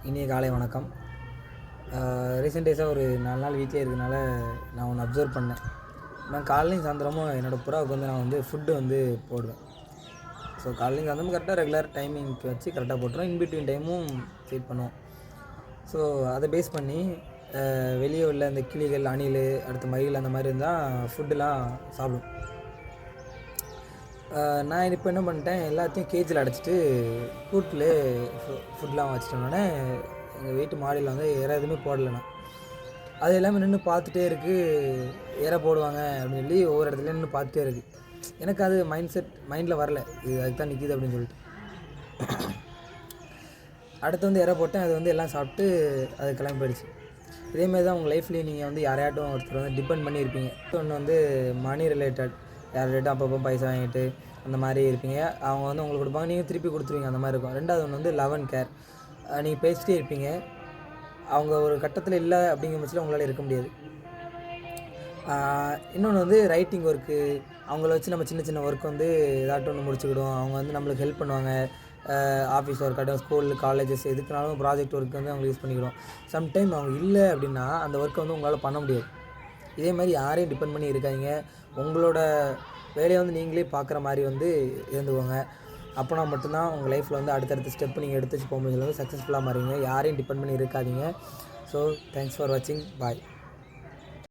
இனிய காலை வணக்கம். ரீசெண்ட் டேஸாக ஒரு 4 நாள் வீட்டிலே இருக்கனால நான் ஒன்று அப்சர்வ் பண்ணேன். நான் காலையிலையும் சாயந்தரமும் என்னோடய புறாவுக்கு வந்து நான் வந்து ஃபுட்டு வந்து போடுவேன். ஸோ காலையிலையும் சாயந்தரமும் கரெக்டாக ரெகுலர் டைமிங்க்கு வச்சு கரெக்டாக போட்டுருவேன். இன்பிட்வீன் டைமும் ஃபீட் பண்ணுவோம். ஸோ அதை பேஸ் பண்ணி வெளியே உள்ள இந்த கிளிகள், அணில், அடுத்து மயில் அந்த மாதிரி இருந்தால் ஃபுட்டுலாம் சாப்பிடும். நான் இப்போ என்ன பண்ணிட்டேன், எல்லாத்தையும் கேஜில் அடைச்சிட்டு கூட்டில் ஃபுட்லாம் வச்சுட்டோன்னே எங்கள் வீட்டு மாடியில் வந்து இறை எதுவுமே போடலைண்ணா. அது எல்லாமே நின்று பார்த்துட்டே இருக்குது. இறை போடுவாங்க அப்படின்னு சொல்லி ஒவ்வொரு இடத்துலையும் நின்று பார்த்துட்டே இருக்குது. எனக்கு அது மைண்டில் வரல, இது அதுக்கு தான் நிற்கிது அப்படின்னு சொல்லிட்டு. அடுத்து வந்து இறை போட்டேன். அது வந்து எல்லாம் சாப்பிட்டு அது கிளம்பி போயிடுச்சு. இதேமாதிரி தான் உங்கள் லைஃப்லேயும் நீங்கள் வந்து யாரையாட்டும் ஒருத்தர் வந்து டிபெண்ட் பண்ணியிருப்பீங்க. ஒன்று வந்து மணி ரிலேட்டட், யார்கிட்ட அப்பப்போ பைசா வாங்கிட்டு அந்த மாதிரி இருப்பீங்க. அவங்க வந்து உங்களுக்கு கொடுப்பாங்க, நீங்கள் திருப்பி கொடுத்துருவீங்க, அந்த மாதிரி இருக்கும். ரெண்டாவது ஒன்று வந்து லவ் அண்ட் கேர். நீங்கள் பேசிட்டே இருப்பீங்க, அவங்க ஒரு கட்டத்தில் இல்லை அப்படிங்கிற பட்சத்தில் உங்களால் இருக்க முடியாது. இன்னொன்று வந்து ரைட்டிங் ஒர்க்கு, அவங்கள வச்சு நம்ம சின்ன சின்ன ஒர்க் வந்து ஏதாட்டும் ஒன்று முடிச்சுக்கிடுவோம். அவங்க வந்து நம்மளுக்கு ஹெல்ப் பண்ணுவாங்க. ஆஃபீஸ் ஒர்க் ஆகட்டும், ஸ்கூல், காலேஜஸ் எதுக்குனாலும் ப்ராஜெக்ட் ஒர்க் வந்து அவங்க யூஸ் பண்ணிக்கிடுவோம். சம்டைம் அவங்க இல்லை அப்படின்னா அந்த ஒர்க்கை வந்து உங்களால் பண்ண முடியாது. இதே மாதிரி யாரையும் டிபெண்ட் பண்ணி இருக்காதீங்க. உங்களோட வேலையை வந்து நீங்களே பார்க்குற மாதிரி வந்து இருந்துக்கோங்க. அப்போனா மட்டும்தான் உங்கள் லைஃப்பில் வந்து அடுத்தடுத்த ஸ்டெப் நீங்கள் எடுத்து வச்சு போகும்போது வந்து சக்ஸஸ்ஃபுல்லாக மாறுவீங்க. யாரையும் டிபெண்ட் பண்ணி இருக்காதீங்க. ஸோ தேங்க்ஸ் ஃபார் வாட்சிங். பாய்.